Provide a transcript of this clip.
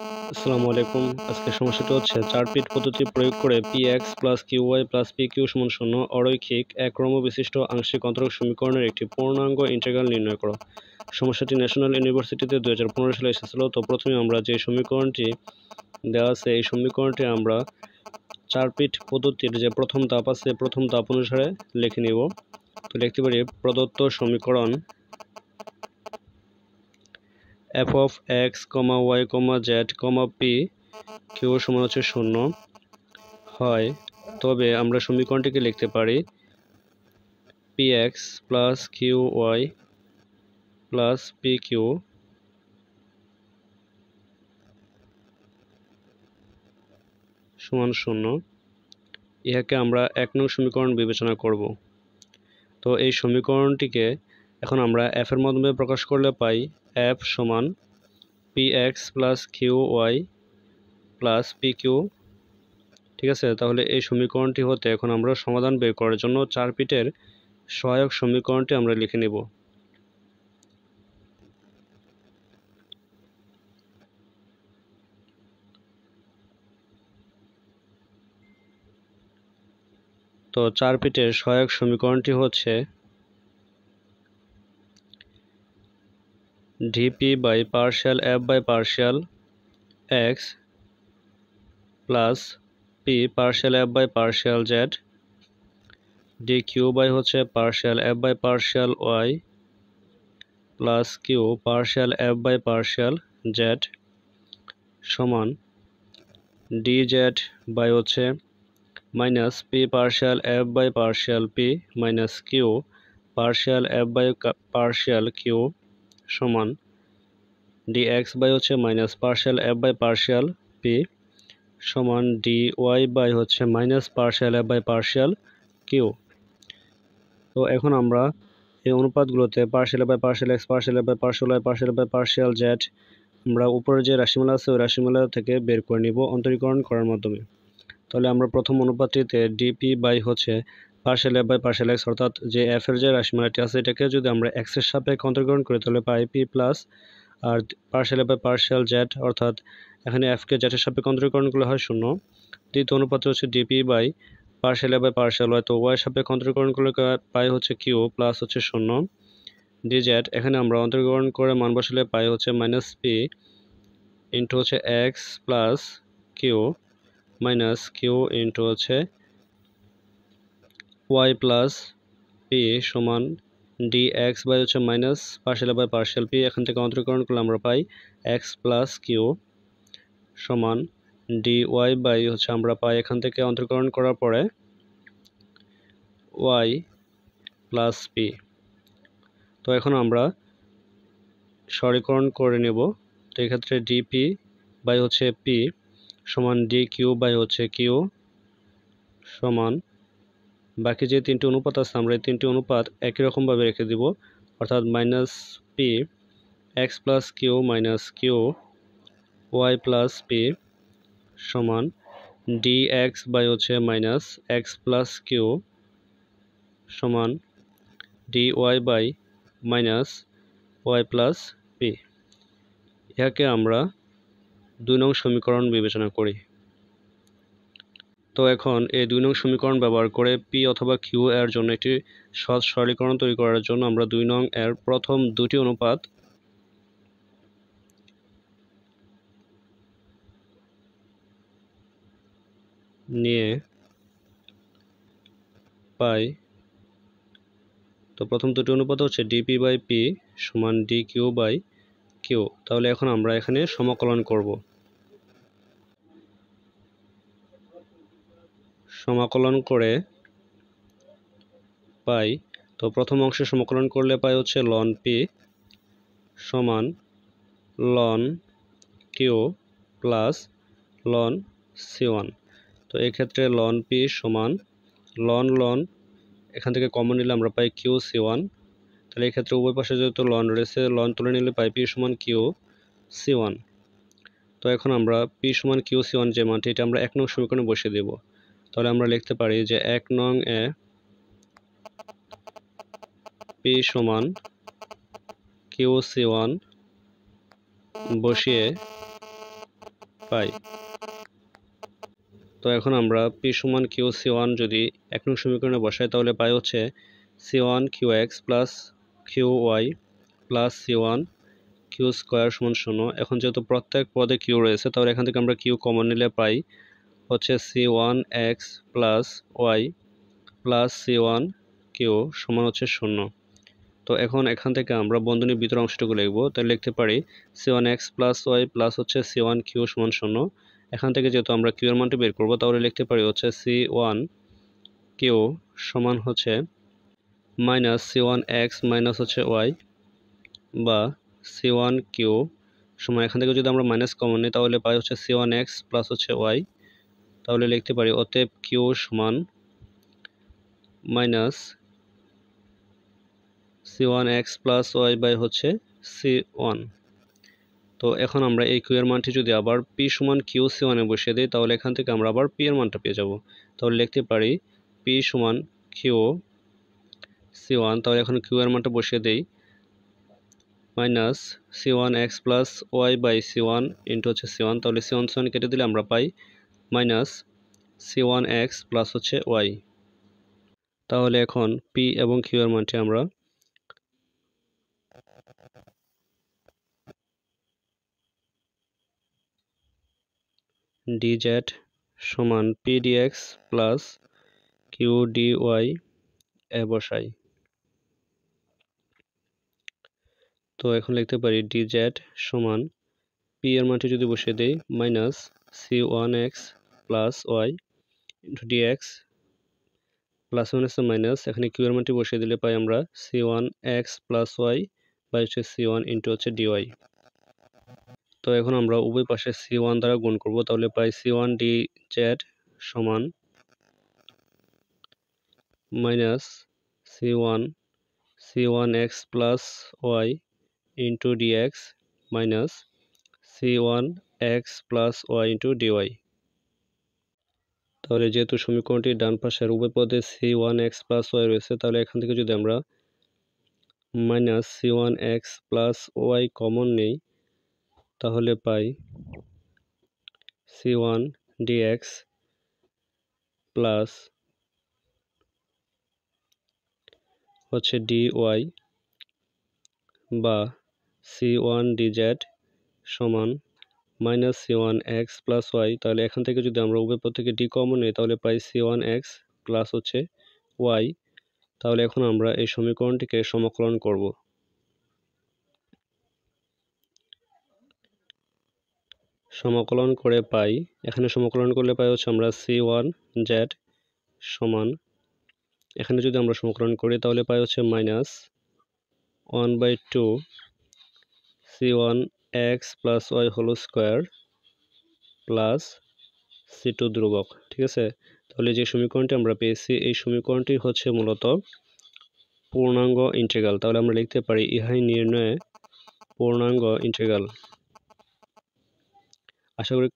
আসসালামু আলাইকুম। আজকের সমস্যাটা হচ্ছে 4 পিট পদ্ধতি প্রয়োগ করে px plus qy plus pq সমান 0 অরৈখিক এক ক্রম বিশিষ্ট আংশিক অন্তরক সমীকরণের একটি পূর্ণাঙ্গ ইন্টিগ্রাল নির্ণয় করো। সমস্যাটি ন্যাশনাল ইউনিভার্সিটিতে 2015 সালে এসেছিল। তো প্রথমে আমরা যে সমীকরণটি দেওয়া আছে এই সমীকরণটি আমরা 4 পিট পদ্ধতির যে প্রথম ধাপ আছে প্রথম ধাপ অনুসারে লিখে নিব। তো লিখতে পারি প্রদত্ত সমীকরণ f of x, y, z, p q সমান হচ্ছে 0 হয়, তবে আমরা সমীকরণটিকে লিখতে পারি px plus qy plus pq সমান 0। ইহাকে আমরা 1 নং সমীকরণ বিবেচনা করব। তো এই সমীকরণটিকে এখন আমরা f এর মাধ্যমে প্রকাশ করলে পাই f সমান px plus qy plus pq। ঠিক আছে, তাহলে এই সমীকরণটি হতে এখন আমরা সমাধান বের করার জন্য 4 পিটের সহায়ক সমীকরণটি আমরা লিখে নেব। তো 4 পিটের সহায়ক সমীকরণটি হচ্ছে dp by partial f by partial x plus p partial f by partial z dq by হচ্ছে partial f by partial y plus q partial f by partial z সমান dz বাই হচ্ছে minus p partial f by partial p minus q partial f by partial q সমান dx by হচ্ছে minus partial f by partial p সমান dy by হচ্ছে minus partial f by partial q। তো এখন আমরা এই অনুপাতগুলোতে partial f by partial x partial f by partial y partial f by partial z আমরা উপরে যে রাশিমালা আছে ওই রাশিমালা থেকে বের করে নিব অন্তরীকরণ করার মাধ্যমে। তাহলে আমরা প্রথম অনুপাতটিতে dp বাই হচ্ছে partial f by partial x অর্থাৎ যে f এর যে রাশিমালাটি আছে এটাকে যদি আমরা x এর সাপেক্ষে অন্তরীকরণ করি তাহলে পাই p প্লাস আর partial f by partial z অর্থাৎ এখানে f কে z এর সাপেক্ষে অন্তরীকরণ করলে হয় 0। দ্বিতীয় অনুপাত হচ্ছে dp by partial f by partial y, তো y সাপেক্ষে অন্তরীকরণ করলে পাই হচ্ছে q প্লাস হচ্ছে 0 dz। এখানে আমরা অন্তরীকরণ করে মান বসালে পাই হচ্ছে মাইনাস p ইন্টু হচ্ছে x plus q minus q into হচ্ছে y প্লাস p সমান dx বাই হচ্ছে minus partial by partial p। এখান থেকে অন্তরীকরণ করলে আমরা পাই x প্লাস q সমান dy বাই হচ্ছে আমরা পাই এখান থেকে অন্তরীকরণ করার পরে y প্লাস p। তো এখন আমরা সরলীকরণ করে নেব। তো এক্ষেত্রে dp বাই হচ্ছে p সমান dq বাই হচ্ছে q সমান বাকি যে তিনটি অনুপাত আছে আমরা এই তিনটি অনুপাত একই রকমভাবে রেখে দিব, অর্থাৎ minus p x plus q minus q y plus p সমান dx বাই হচ্ছে মাইনাস x প্লাস q সমান dy by minus y plus p। ইহাকে আমরা 2 নং সমীকরণ বিবেচনা করি। তো এখন এই 2 নং সমীকরণ ব্যবহার করে p অথবা q এর জন্য একটি সহজ সরলীকরণ তৈরি করার জন্য আমরা 2 নং এর প্রথম দুটি অনুপাত নিয়ে পাই। তো প্রথম দুটি অনুপাত হচ্ছে dp বাই p সমান dq বাই q। তাহলে এখন আমরা এখানে সমাকলন করব। সমাকলন করে পাই, তো প্রথম অংশে সমাকলন করলে পাই হচ্ছে ln p সমান ln q plus ln c1। তো এক্ষেত্রে ln p সমান ln এখান থেকে কমন নিলে আমরা পাই q c1। তাহলে এক্ষেত্রে উভয় পাশে যেহেতু ln রয়েছে ln তুলে নিলে পাই p সমান q c1। তো এখন আমরা p সমান q c1 যে মানটি এটা আমরা 1 নং সমীকরণে বসিয়ে দেব। তাহলে আমরা লিখতে পারি যে 1 নং এ p সমান q c1 বসিয়ে পাই। তো এখন আমরা পি সমান কিউ সি1 যদি 1 নং সমীকরণে বসাই তাহলে পাই হচ্ছে C one Q X plus Q Y plus C one Q square সমান 0। এখন যেহেতু প্রত্যেক পদে কিউ রয়েছে তাহলে এখান থেকে আমরা কিউ কমন নিলে পাই হচ্ছে C one X plus Y plus C one Q সমান হচ্ছে 0। তো এখন এখান থেকে আমরা বন্ধনীর ভিতর অংশটুকু লিখব। তাই লিখতে পারি সি1 এক্স প্লাস ওয়াই প্লাস হচ্ছে সি1 কিউ সমান 0। এখান থেকে যেহেতু আমরা কিউ এর মানটি বের করব তাহলে লিখতে পারি হচ্ছে সি1 কিউ সমান হচ্ছে মাইনাস সি1 এক্স মাইনাস হচ্ছে ওয়াই বা সি1 কিউ সমান, এখান থেকে যদি আমরা মাইনাস কমন নিই তাহলে পাই হচ্ছে সি1 এক্স প্লাস হচ্ছে ওয়াই। তাহলে লিখতে পারি অতএব কিউ সমান minus C one X plus Y by হচ্ছে সি1। তো এখন আমরা এই কিউ এর মানটি যদি আবার পি সমান কিউ সি1 এ বসিয়ে দিই তাহলে এখান থেকে আমরা আবার পি এর মানটা পেয়ে যাব। তাহলে লিখতে পারি পি সমান কিউ সি1। তাহলে এখন কিউ এর মানটা বসিয়ে দেই minus C one X plus Y by C one into হচ্ছে সি1। তাহলে সি1 সি1 কেটে দিলে আমরা পাই মাইনাস সি1 এক্স প্লাস হচ্ছে ওয়াই। তাহলে এখন পি এবং কিউ এর মানটি আমরা dz সমান P D X plus Q D Y এ বসাই। তো এখন লিখতে পারি dz সমান পি এর মানটি যদি বসিয়ে দেই minus C one X plus Y into D X plus minus minus, এখানে কিউ এর মানটি বসিয়ে দিলে পাই আমরা C one X plus Y by হচ্ছে সি1 ইন্টু হচ্ছে ডিওয়াই। তো এখন আমরা উভয় পাশে সি1 দ্বারা গুণ করব। তাহলে পাই সি1 dz সমান minus C one X plus Y into D X minus C one X plus Y into D Y. তাহলে যেহেতু সমীকরণটির ডান পাশের উভয় পদে সি1 এক্স প্লাস ওয়াই রয়েছে তাহলে এখান থেকে যদি আমরা minus C one X plus Y common নেই তাহলে পাই সি1 ডিএক্স প্লাস হচ্ছে ডিওয়াই বা সি1 ডিজেড সমান minus C one X plus Y. তাহলে এখান থেকে যদি আমরা উভয় পদ থেকে ডি কমন নিই তাহলে পাই সি1 এক্স প্লাস হচ্ছে ওয়াই। তাহলে এখন আমরা এই সমীকরণটিকে সমাকলন করব। সমাকলন করে পাই, এখানে সমাকলন করলে পাই হচ্ছে আমরা সি1 জেড সমান, এখানে যদি আমরা সমাকলন করি তাহলে পাই হচ্ছে minus 1/2 C one X plus Y whole square plus C two ধ্রুবক। ঠিক আছে, তাহলে যে সমীকরণটি আমরা পেয়েছি এই সমীকরণটি হচ্ছে মূলত পূর্ণাঙ্গ ইন্টিগ্রাল। তাহলে আমরা লিখতে পারি ইহাই নির্ণয়ে পূর্ণাঙ্গ ইন্টিগ্রাল। আশা করি